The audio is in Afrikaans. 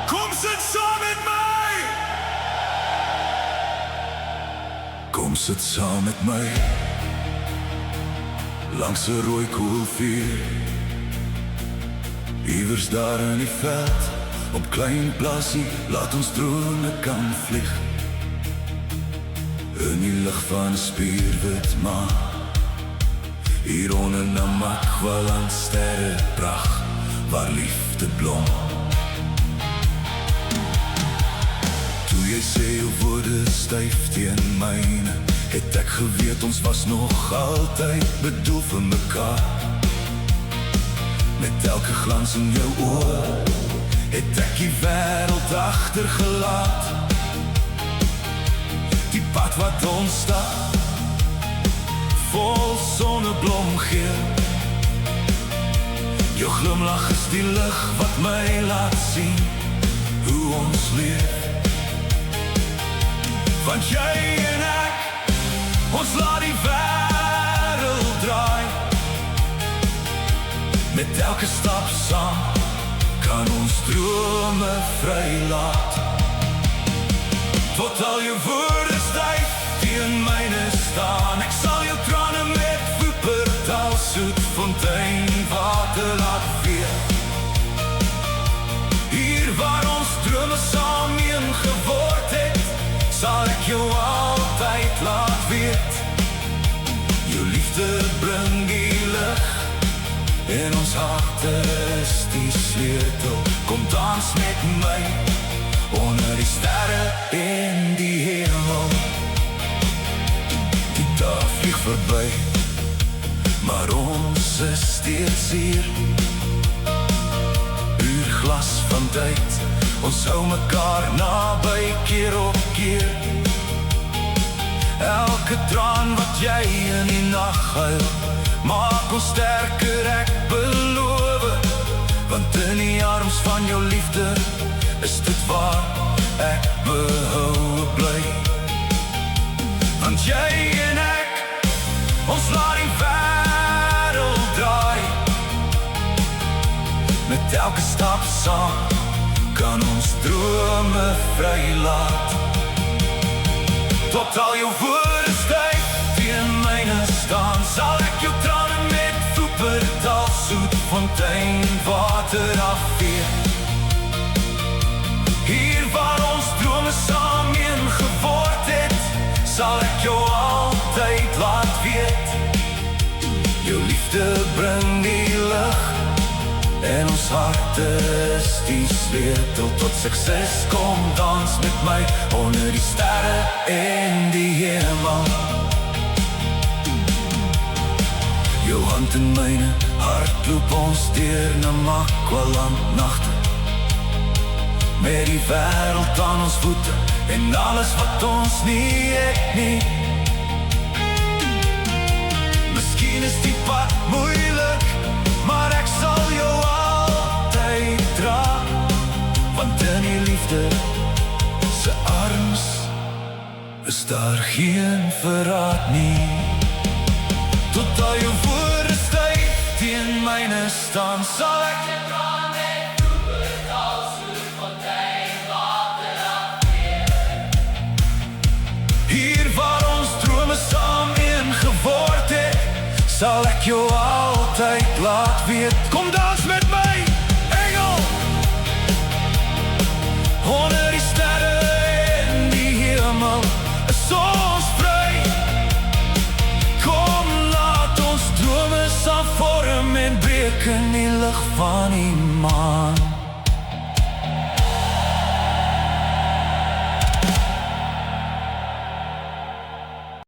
Kom sit saam met my. Kom sit saam met my langs 'n rooi koelvuur. Iewers daar in die veld, op klein plaasie, laat ons drone kan vlieg. In die lig van 'n spierwit maan, hier onder Namakwa-land sterrepragt, waar liefde blom. Toe jy sê jou woorde styf teen myne, het ek geweet ons was nog altyd bedoel vir mekaar. Met elke glans in jou oë, het ek die wêreld agtergelaat. Die pad wat ons stap, vol sonneblomgeur. Jou glimlach is die lig wat my laat sien hoe ons leef. Want jy en ek, ons laat die wêreld draai. Met elke stap saam, kan ons drome vrylaat. Tot al jou woorde styf teen myne staan, ek sal jou trane met Wuppertal soet fonteinwater laat vee. Hier waar ons drome saam een geword het, sal ek jou altyd laat weet. Jou liefde bring die lig, en ons harte is die sleutel. Kom dans met my, onder die sterre in die hemel. Die dag vlieg verby, maar ons is steeds hier. Uurglas van tyd, ons hou mekaar naby keer op keer. Elke traan wat jy in die nag huil, maak ons sterker, ek beloof. Want in die arms van jou liefde is dit waar ek behou bly. Want jy en ek, ons laat die wêreld draai. Met elke stap saam, kan ons drome vrylaat. Tot al jou woorde styf teen myne staan, sal ek jou trane met Wuppertal soet fonteinwater afvee. Hier waar ons drome saam een geword het, sal ek jou altyd laat weet. Jou liefde bring die lig, en ons harte is die sleutel tot sukses. Kom dans met my, onder die sterre in die hemel. Jou hand in myne, hart loop ons deur Namakwa-land nagte. Met die wêreld aan ons voete, en alles wat ons nie het nie. Miskien is die pad moeilik, maar ek sal jou altyd dra. Want in die liefde se arms is daar geen verraad nie. Tot al jou woorde styf teen myne staan, sal ek jou trane met Wuppertal soet fonteinwater afvee. Hier waar ons drome saam een geword het, sal ek jou altyd laat weet. Kom dans met my, engel, onder die sterre in die hemel is ons vry. Kom, laat ons drome saam vorm en breek in die lig van die maan.